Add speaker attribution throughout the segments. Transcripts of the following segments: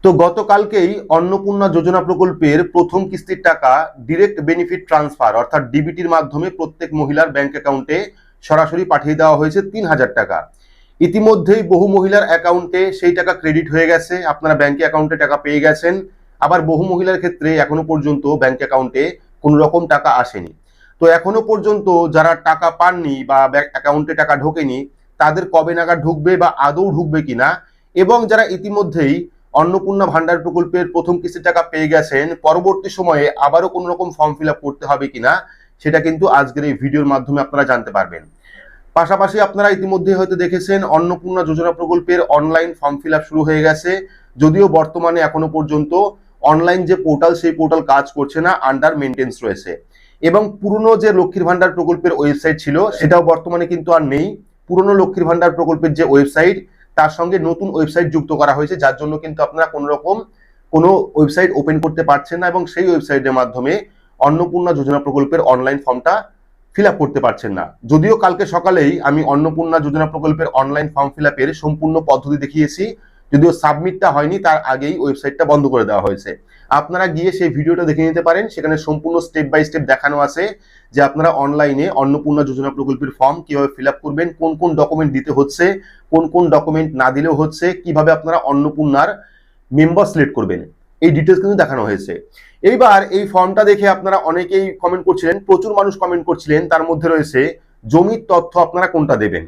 Speaker 1: তো গতকালকেই অন্নপূর্ণা যোজনা প্রকল্পের প্রথম কিস্তির টাকা ডিরেক্ট বেনিফিট ট্রান্সফার অর্থাৎ ডিবিটির মাধ্যমে প্রত্যেক মহিলার ব্যাংক অ্যাকাউন্টে সরাসরি পাঠিয়ে দেওয়া হয়েছে ৩,০০০ টাকা। ইতিমধ্যেই বহু মহিলার অ্যাকাউন্টে সেই টাকা ক্রেডিট হয়ে গেছে, আপনারা ব্যাংকে অ্যাকাউন্টে টাকা পেয়ে গেছেন। আবার বহু মহিলার ক্ষেত্রে এখনো পর্যন্ত ব্যাংক অ্যাকাউন্টে কোনো রকম টাকা আসেনি। তো এখনো পর্যন্ত যারা টাকা পাননি বা ব্যাংক অ্যাকাউন্টে টাকা ঢোকেনি তাদের কবে নাগাদ ঢুকবে বা আদৌ ঢুকবে কিনা, এবং যারা ইতিমধ্যেই অন্নপূর্ণা ভান্ডার প্রকল্পের প্রথম কিস্তির টাকা পেয়ে গেছেন পরবর্তী সময়ে আবারও কোনো রকম ফর্ম ফিল আপ করতে হবে কিনা সেটা কিন্তু আজকের এই ভিডিওর মাধ্যমে আপনারা জানতে পারবেন। পাশাপাশি আপনারা ইতিমধ্যে হয়তো দেখেছেন অন্নপূর্ণা যোজনা প্রকল্পের অনলাইন ফর্ম ফিল আপ শুরু হয়ে গেছে, যদিও বর্তমানে এখনো পর্যন্ত অনলাইন যে পোর্টাল সেই পোর্টাল কাজ করছে না, আন্ডার মেনটেন্স রয়েছে। এবং পুরনো যে লক্ষ্মীর ভান্ডার প্রকল্পের ওয়েবসাইট ছিল সেটাও বর্তমানে কিন্তু আর নেই। পুরনো লক্ষ্মীর ভান্ডার প্রকল্পের যে ওয়েবসাইট তার সঙ্গে নতুন ওয়েবসাইট যুক্ত করা হয়েছে, যার জন্য কিন্তু আপনারা কোনো রকম কোনো ওয়েবসাইট ওপেন করতে পারছেন না এবং সেই ওয়েবসাইটের মাধ্যমে অন্নপূর্ণা যোজনা প্রকল্পের অনলাইন ফর্মটা ফিল আপ করতে পারছেন না। যদিও কালকে সকালেই আমি অন্নপূর্ণা যোজনা প্রকল্পের অনলাইন ফর্ম ফিল আপের সম্পূর্ণ পদ্ধতি দেখিয়েছি, যদিও সাবমিটটা হয়নি, তার আগেই ওয়েবসাইটটা বন্ধ করে দেওয়া হয়েছে। আপনারা গিয়ে সেই ভিডিওটা দেখে নিতে পারেন, সেখানে সম্পূর্ণ স্টেপ বাই স্টেপ দেখানো আছে যে আপনারা অনলাইনে অন্নপূর্ণা যোজনা প্রকল্পের ফর্ম কিভাবে ফিল আপ করবেন, কোন কোন ডকুমেন্ট দিতে হচ্ছে, কোন কোন ডকুমেন্ট না দিলেও হচ্ছে, কিভাবে আপনারা অন্নপূর্ণার মেম্বার সিলেক্ট করবেন, এই ডিটেলস কিন্তু দেখানো হয়েছে। এইবার এই ফর্মটা দেখে আপনারা অনেকেই কমেন্ট করছিলেন, প্রচুর মানুষ কমেন্ট করছিলেন, তার মধ্যে রয়েছে জমির তথ্য আপনারা কোনটা দেবেন।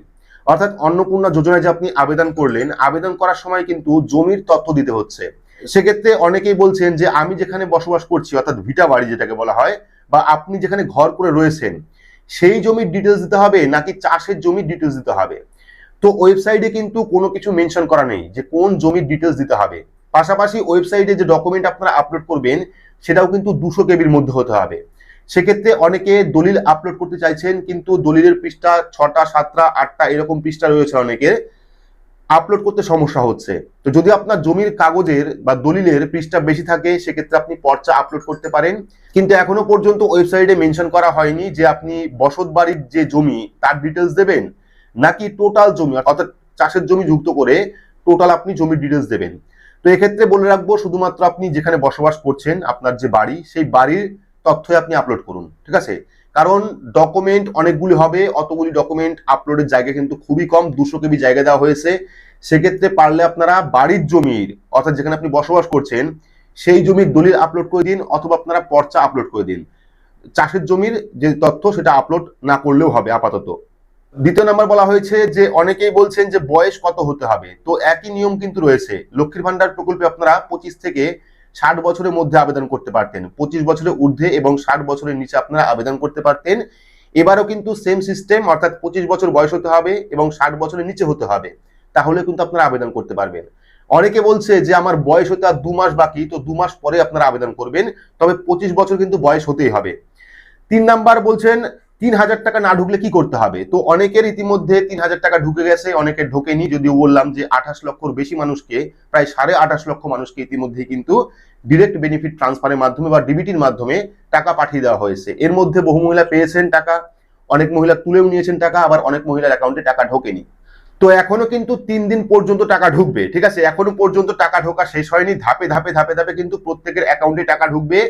Speaker 1: অর্থাৎ অন্নপূর্ণা যোজনায় যে আপনি আবেদন করলেন, আবেদন করার সময় কিন্তু জমির তথ্য দিতে হচ্ছে। সেক্ষেত্রে অনেকেই বলছেন যে আমি যেখানে বসবাস করছি অর্থাৎ ভিটা বাড়ি যেটাকে বলা হয়, বা আপনি যেখানে ঘর করে রয়েছেন সেই জমির ডিটেলস দিতে হবে নাকি চাষের জমির ডিটেলস দিতে হবে। তো ওয়েবসাইটে কিন্তু কোনো কিছু মেনশন করা নেই যে কোন জমির ডিটেলস দিতে হবে। পাশাপাশি ওয়েবসাইটে যে ডকুমেন্ট আপনারা আপলোড করবেন সেটাও কিন্তু 200 কেবির মধ্যে হতে হবে। সেক্ষেত্রে অনেকে দলিল আপলোড করতে চাইছেন, কিন্তু দলিলের পৃষ্ঠা 6টা 7টা 8টা এরকম পৃষ্ঠা রয়েছে, অনেকের আপলোড করতে সমস্যা হচ্ছে। তো যদি আপনার জমির কাগজের বা দলিলের পৃষ্ঠা বেশি থাকে সেক্ষেত্রে আপনি পর্চা আপলোড করতে পারেন, কিন্তু এখনো পর্যন্ত ওয়েবসাইটে মেনশন করা হয়নি যে আপনি বসত বাড়ির যে জমি তার ডিটেলস দেবেন নাকি টোটাল জমি অর্থাৎ চাষের জমি যুক্ত করে টোটাল আপনি জমির ডিটেলস দেবেন। তো এক্ষেত্রে বলে রাখবো শুধুমাত্র আপনি যেখানে বসবাস করছেন আপনার যে বাড়ি সেই বাড়ির তথ্যই আপনি আপলোড করুন, ঠিক আছে? কারণ ডকুমেন্ট অনেকগুলি হবে, অতগুলি ডকুমেন্ট আপলোডের জায়গা কিন্তু খুবই কম, 200 কেবি জায়গা দেওয়া হয়েছে। সেক্ষেত্রে পারলে আপনারা বাড়ির জমির অর্থাৎ যেখানে আপনি বসবাস করছেন সেই জমির দলিল আপলোড করে দিন, অথবা আপনারা পর্চা আপলোড করে দিন। চাষের জমির যে তথ্য সেটা আপলোড না করলেও হবে আপাতত। দ্বিতীয় নাম্বার বলা হয়েছে যে অনেকেই বলছেন যে বয়স কত হতে হবে। তো একই নিয়ম কিন্তু রয়েছে, লক্ষ্মীর ভান্ডার প্রকল্পে আপনারা 25 থেকে 60 বছরের মধ্যে আবেদন করতে পারতেন, 25 বছরের ঊর্ধ্বে এবং 60 বছরের নিচে আপনারা আবেদন করতে পারতেন। এবারও কিন্তু সেম সিস্টেম, অর্থাৎ 25 বছর বয়স হতে হবে এবং 60 বছরের নিচে হতে হবে, তাহলে কিন্তু আপনারা আবেদন করতে পারবেন। অনেকে বলছে যে আমার বয়স হতে আর 2 মাস বাকি, তো 2 মাস পরে আপনারা আবেদন করবেন, তবে 25 বছর কিন্তু বয়স হতেই হবে। 3 নাম্বার বলছেন 3,000 টাকা না ঢুকলে কি করতে হবে। তো অনেকের ইতিমধ্যে 3,000 টাকা ঢুকে গেছে, অনেকের ঢোকেনি, যদিও বললাম যে 28 লক্ষর বেশি মানুষকে, প্রায় 28.5 লক্ষ মানুষকে ইতিমধ্যে কিন্তু ডিরেক্ট বেনিফিট ট্রান্সফারের মাধ্যমে বা ডিবিটির মাধ্যমে টাকা পাঠিয়ে দেওয়া হয়েছে। এর মধ্যে বহু মহিলা পেয়েছেন টাকা, অনেক মহিলা তুলেও নিয়েছেন টাকা, আবার অনেক মহিলার অ্যাকাউন্টে টাকা ঢোকেনি। তো এখনো কিন্তু 3 দিন পর্যন্ত টাকা ঢুকবে, ঠিক আছে? এখনো পর্যন্ত টাকা ঢোকা শেষ হয়নি, ধাপে ধাপে ধাপে ধাপে কিন্তু প্রত্যেকের অ্যাকাউন্টে টাকা ঢুকবে।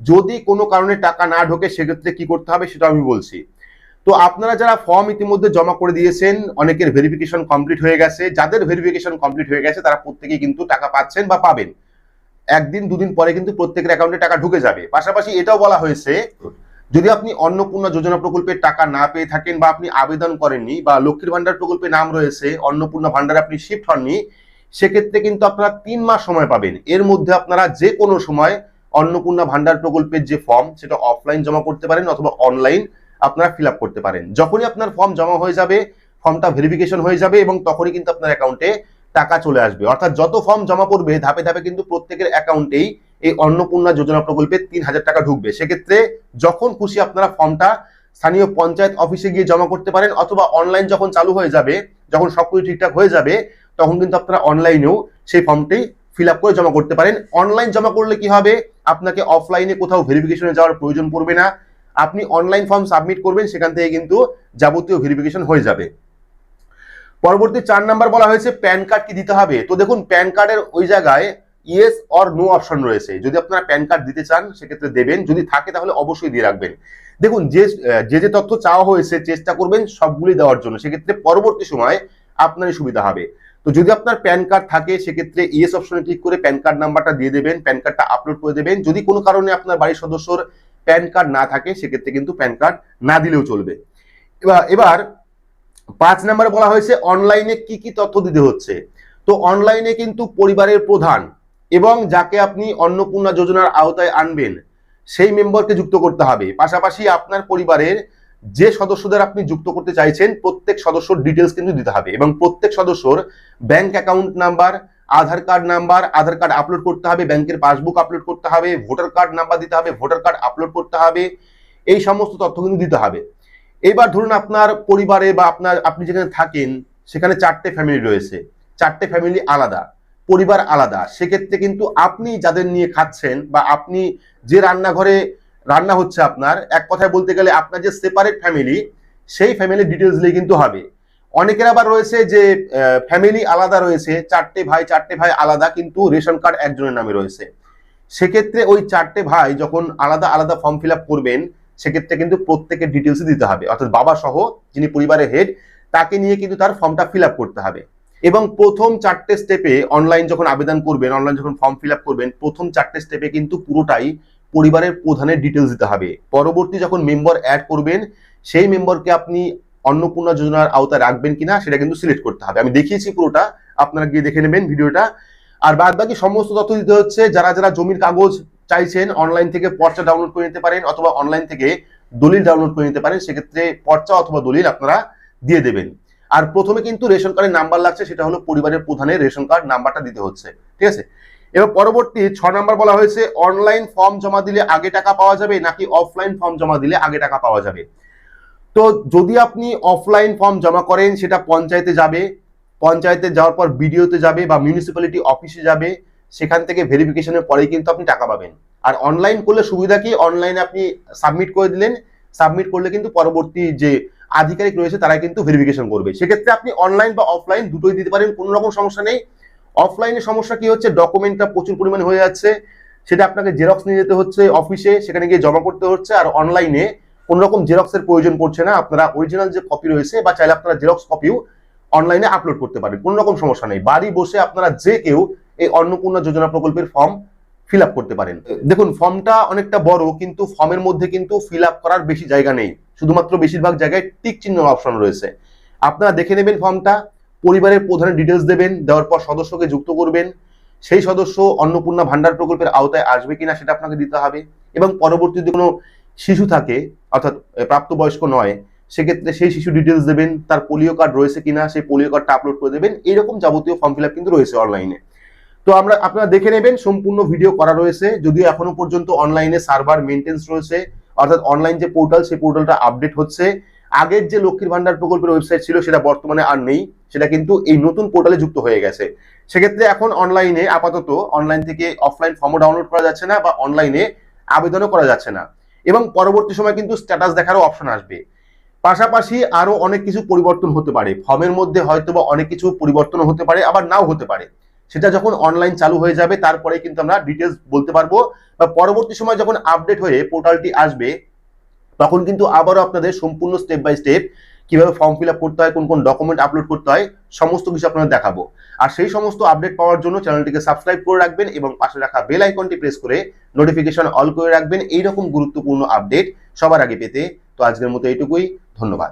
Speaker 1: যদি কোনো কারণে টাকা না ঢোকে সেক্ষেত্রে কি করতে হবে সেটা আমি বলছি। তো আপনারা যারা ফর্ম ইতিমধ্যে জমা করে দিয়েছেন, অনেকের ভেরিফিকেশন কমপ্লিট হয়ে গেছে, যাদের ভেরিফিকেশন কমপ্লিট হয়ে গেছে তারা প্রত্যেকেই কিন্তু টাকা পাচ্ছেন বা পাবেন। একদিন দুদিন পরে কিন্তু প্রত্যেকের অ্যাকাউন্টে টাকা ঢুকে যাবে। পাশাপাশি এটাও বলা হয়েছে যদি আপনি অন্নপূর্ণা যোজনা প্রকল্পের টাকা না পেয়ে থাকেন বা আপনি আবেদন করেননি বা লক্ষ্মীর ভান্ডার প্রকল্পে নাম রয়েছে অন্নপূর্ণা ভান্ডারে আপনি শিফট হননি, সেক্ষেত্রে কিন্তু আপনারা 3 মাস সময় পাবেন। এর মধ্যে আপনারা যে কোনো সময় অন্নপূর্ণা ভান্ডার প্রকল্পের যে ফর্ম সেটা অফলাইন জমা করতে পারেন অথবা অনলাইন আপনারা ফিল আপ করতে পারেন। যখনই আপনার ফর্ম জমা হয়ে যাবে, ফর্মটা ভেরিফিকেশন হয়ে যাবে এবং তখনই কিন্তু আপনার অ্যাকাউন্টে টাকা চলে আসবে। অর্থাৎ যত ফর্ম জমা পড়বে ধাপে ধাপে কিন্তু প্রত্যেকের অ্যাকাউন্টেই এই অন্নপূর্ণা যোজনা প্রকল্পে 3,000 টাকা ঢুকবে। সেক্ষেত্রে যখন খুশি আপনারা ফর্মটা স্থানীয় পঞ্চায়েত অফিসে গিয়ে জমা করতে পারেন, অথবা অনলাইন যখন চালু হয়ে যাবে, যখন সবকিছু ঠিকঠাক হয়ে যাবে, তখন কিন্তু আপনারা অনলাইনেও সেই ফর্মটি ফিল আপ করে জমা করতে পারেন। অনলাইন জমা করলে কি হবে, আপনাকে অফলাইনে কোথাও ভেরিফিকেশনে যাওয়ার প্রয়োজন পড়বে না। আপনি অনলাইন ফর্ম সাবমিট করবেন, সেখান থেকে কিন্তু যাবতীয় ভেরিফিকেশন হয়ে যাবে। পরবর্তী 4 নাম্বার বলা হয়েছে প্যান কার্ড কি দিতে হবে। তো দেখুন, প্যান কার্ডের ওই জায়গায় ইয়েস অর নো অপশন রয়েছে। যদি আপনারা প্যান কার্ড দিতে চান সেক্ষেত্রে দেবেন, যদি থাকে তাহলে অবশ্যই দিয়ে রাখবেন। দেখুন যে যে তথ্য চাওয়া হয়েছে চেষ্টা করবেন সবগুলি দেওয়ার জন্য, সেক্ষেত্রে পরবর্তী সময় আপনারই সুবিধা হবে। তো যদি আপনার প্যান কার্ড থাকে সেক্ষেত্রে ইয়েস অপশনে ক্লিক করে প্যান কার্ড নাম্বারটা দিয়ে দেবেন, প্যান কার্ডটা আপলোড করে দেবেন। যদি কোনো কারণে আপনার বাড়ির সদস্যর প্যান কার্ড না থাকে সেক্ষেত্রে কিন্তু প্যান কার্ড না দিলেও চলবে। এবার 5 নম্বরে বলা হয়েছে অনলাইনে কি কি তথ্য দিতে হচ্ছে। তো অনলাইনে কিন্তু পরিবারের প্রধান এবং যাকে আপনি অন্নপূর্ণা যোজনার আওতায় আনবেন সেই মেম্বারকে যুক্ত করতে হবে। পাশাপাশি আপনার পরিবারের যে সদস্যদের আপনি যুক্ত করতে চাইছেন প্রত্যেক সদস্যর ডিটেলস কিন্তু দিতে হবে এবং প্রত্যেক সদস্যর ব্যাংক অ্যাকাউন্ট নাম্বার, আধার কার্ড নাম্বার, আধার কার্ড আপলোড করতে হবে, ব্যাংকের পাসবুক আপলোড করতে হবে, ভোটার কার্ড নাম্বার দিতে হবে, ভোটার কার্ড আপলোড করতে হবে, এই সমস্ত তথ্য কিন্তু দিতে হবে। এবার ধরুন আপনার পরিবারে বা আপনি যেখানে থাকেন সেখানে 4টে ফ্যামিলি রয়েছে, 4টে ফ্যামিলি আলাদা, পরিবার আলাদা। সেক্ষেত্রে কিন্তু আপনি যাদের নিয়ে খাচ্ছেন বা আপনি যে রান্নাঘরে রান্না হচ্ছে আপনার, এক কথায় বলতে গেলে আপনার যে সেপারেট ফ্যামিলি সেই ফ্যামিলির ডিটেলস দিলে কিন্তু হবে। অনেকের আবার রয়েছে যে ফ্যামিলি আলাদা রয়েছে, 4টে ভাই আলাদা কিন্তু রেশন কার্ড একজনের নামে রয়েছে। সেক্ষেত্রে ওই 4টে ভাই যখন আলাদা আলাদা ফর্ম ফিল আপ করবেন সেক্ষেত্রে কিন্তু প্রত্যেকের ডিটেলস দিতে হবে, অর্থাৎ বাবা সহ যিনি পরিবারের হেড তাকে নিয়ে কিন্তু তার ফর্মটা ফিল আপ করতে হবে। এবং প্রথম 4টে স্টেপে অনলাইন যখন আবেদন করবেন, অনলাইন যখন ফর্ম ফিল আপ করবেন, প্রথম 4টে স্টেপে কিন্তু পুরোটাই পরিবারের প্রধানের ডিটেলস দিতে হবে। পরবর্তী যখন মেম্বার অ্যাড করবেন সেই মেম্বারকে আপনি অন্নপূর্ণা যোজনার আওতায় রাখবেন কিনা সেটা কিন্তু সিলেক্ট করতে হবে। আমি দেখিয়েছি পুরোটা, আপনারা গিয়ে দেখে নেবেন ভিডিওটা। আর বাদ বাকি সমস্ত তথ্য দিতে হচ্ছে। যারা যারা জমির কাগজ চাইছেন অনলাইন থেকে পর্চা ডাউনলোড করে নিতে পারেন অথবা অনলাইন থেকে দলিল ডাউনলোড করে নিতে পারেন, সেক্ষেত্রে পর্চা অথবা দলিল আপনারা দিয়ে দেবেন। আর প্রথমে কিন্তু রেশন কার্ডের নাম্বার লাগছে, সেটা হলো পরিবারের প্রধানের রেশন কার্ড নাম্বারটা দিতে হচ্ছে, ঠিক আছে। এবার পরবর্তী 6 নাম্বার বলা হয়েছে অনলাইন ফর্ম জমা দিলে আগে টাকা পাওয়া যাবে নাকি অফলাইন ফর্ম জমা দিলে আগে টাকা পাওয়া যাবে। তো যদি আপনি অফলাইন ফর্ম জমা করেন সেটা পঞ্চায়েতে যাবে, পঞ্চায়েতে যাওয়ার পর বিডিওতে যাবে বা মিউনিসিপ্যালিটি অফিসে যাবে, সেখান থেকে ভেরিফিকেশনের পরেই কিন্তু আপনি টাকা পাবেন। আর অনলাইন করলে সুবিধা কি, অনলাইনে আপনি সাবমিট করে দিলেন, সাবমিট করলে কিন্তু পরবর্তী যে আধিকারিক রয়েছে তারা কিন্তু ভেরিফিকেশন করবে। সেক্ষেত্রে আপনি অনলাইন বা অফলাইন দুটোই দিতে পারেন, কোনো রকম সমস্যা নেই। অফলাইনে সমস্যা কি হচ্ছে, ডকুমেন্টটা প্রচুর পরিমাণে হয়ে যাচ্ছে, সেটা আপনাকে জেরক্স নিয়ে যেতে হচ্ছে অফিসে, সেখানে গিয়ে জমা করতে হচ্ছে। আর অনলাইনে কোন রকম জেরক্সের প্রয়োজন পড়ছে না, আপনারা অরিজিনাল যে কপি রয়েছে বা চাইলে আপনারা জেরক্স কপিও অনলাইনে আপলোড করতে পারেন, কোনো রকম সমস্যা নেই। বাড়ি বসে আপনারা যে কেউ এই অন্নপূর্ণা যোজনা প্রকল্পের ফর্ম ফিল আপ করতে পারেন। দেখুন ফর্মটা অনেকটা বড়, কিন্তু ফর্মের মধ্যে কিন্তু ফিল আপ করার বেশি জায়গা নেই, শুধুমাত্র বেশিরভাগ জায়গায় টিক চিহ্ন অপশন রয়েছে। আপনারা দেখে নেবেন ফর্মটা, পরিবারের প্রধানের ডিটেলস দেবেন, দেওয়ার পর সদস্যকে যুক্ত করবেন, সেই সদস্য অন্নপূর্ণা ভান্ডার প্রকল্পের আওতায় আসবে কিনা সেটা আপনাকে দিতে হবে। এবং পরবর্তী যদি কোনো শিশু থাকে অর্থাৎ প্রাপ্তবয়স্ক নয়, সেক্ষেত্রে সেই শিশু ডিটেলস দেবেন, তার পোলিও কার্ড রয়েছে কিনা সেই পোলিও কার্ডটা আপলোড করে দেবেন। এইরকম যাবতীয় ফর্ম ফিল আপ কিন্তু রয়েছে অনলাইনে। তো আপনারা দেখে নেবেন, সম্পূর্ণ ভিডিও করা রয়েছে। যদিও এখনো পর্যন্ত অনলাইনে সার্ভার মেইনটেন্স রয়েছে, অর্থাৎ অনলাইন যে পোর্টাল সেই পোর্টালটা আপডেট হচ্ছে। আগের যে লক্ষ্মীর ভান্ডার প্রকল্পের ওয়েবসাইট ছিল সেটা বর্তমানে আর নেই, সেটা কিন্তু এই নতুন পোর্টালে যুক্ত হয়ে গেছে। সেক্ষেত্রে এখন অনলাইনে আপাতত অনলাইন থেকে অফলাইন ফর্মও ডাউনলোড করা যাচ্ছে না বা অনলাইনে আবেদনও করা যাচ্ছে না। এবং পরবর্তী সময় কিন্তু স্ট্যাটাস দেখারও অপশন আসবে। পাশাপাশি আরো অনেক কিছু পরিবর্তন হতে পারে, ফর্মের মধ্যে হয়তো বা অনেক কিছু পরিবর্তন হতে পারে, আবার নাও হতে পারে। সেটা যখন অনলাইন চালু হয়ে যাবে তারপরে কিন্তু আমরা ডিটেলস বলতে পারবো, বা পরবর্তী সময় যখন আপডেট হয়ে পোর্টালটি আসবে তখন কিন্তু আবারও আপনাদের সম্পূর্ণ স্টেপ বাই স্টেপ কিভাবে ফর্ম ফিল আপ করতে হয়, কোন কোন ডকুমেন্ট আপলোড করতে হয়, সমস্ত কিছু আপনাদের দেখাবো। আর সেই সমস্ত আপডেট পাওয়ার জন্য চ্যানেলটিকে সাবস্ক্রাইব করে রাখবেন এবং পাশে রাখা বেল আইকনটি প্রেস করে নোটিফিকেশন অল করে রাখবেন এইরকম গুরুত্বপূর্ণ আপডেট সবার আগে পেতে। তো আজকের মতো এইটুকুই, ধন্যবাদ।